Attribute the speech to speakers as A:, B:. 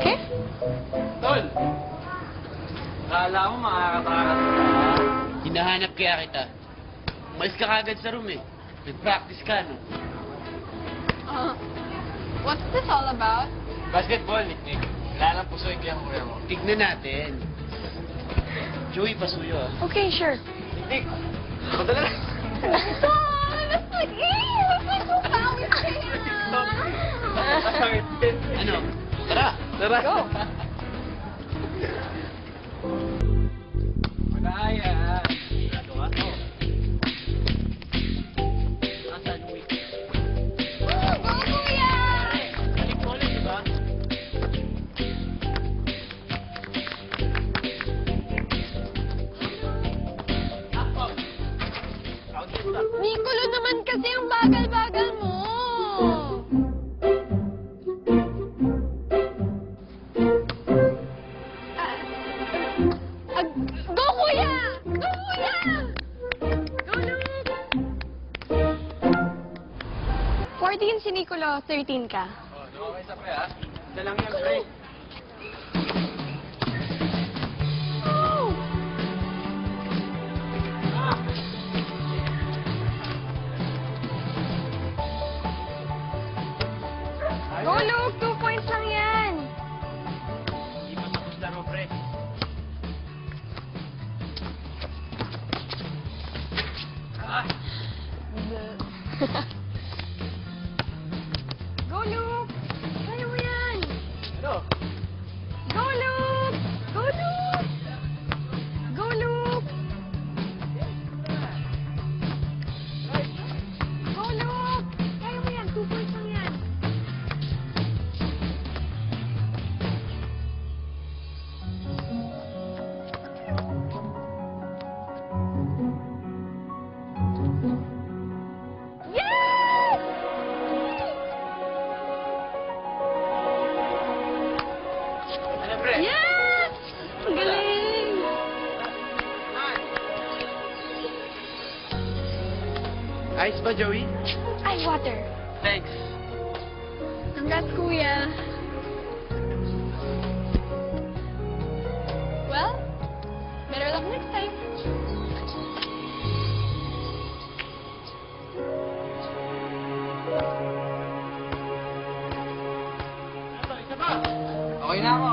A: Okay?
B: Tol! Akala mo makakatakas ka. Hinahanap kaya kita. Umalis ka kagad sa room eh. Nag-practice ka, no?
A: What's this all about?
B: Basketball, Nick. Wala lang puso yung kaya kuya mo. Tignan natin. Joey, pasuyo ah.
A: Okay, sure.
B: Nick! Padala na.
A: That's like, that's like so foul.
B: Ano? Tara! Tara!
A: Go.
B: Malaya! Ano ka? Oh. Nasaan mo eh?
A: Go, kuya!
B: Balik mo ulit, diba? Ako! Out din ba?
A: Nicolo naman kasi ang bagal-bagal mo. Go, kuya! Go, kuya! Go, Luke! 14 si Nicolo, 13 ka.
B: Oh, okay sa pre, ha? Isa lang yan, pre.
A: Oh! Go, Luke! 2 points lang yan.
B: Hindi pa tapos laro, pre. Ah!
A: Go, Luke! Kaya mo yan!
B: Ano?
A: Go, Luke! Go, Luke! Go, Luke! Go, Luke! Kaya mo yan. 2 points lang yan. Yes!
B: Ano, pre?
A: Yes! Ang galing!
B: Ice ba, Joey?
A: Ice water.
B: Thanks.
A: Congrats, kuya. Well, better luck next time.
B: Ano, isa pa? Okay na ako.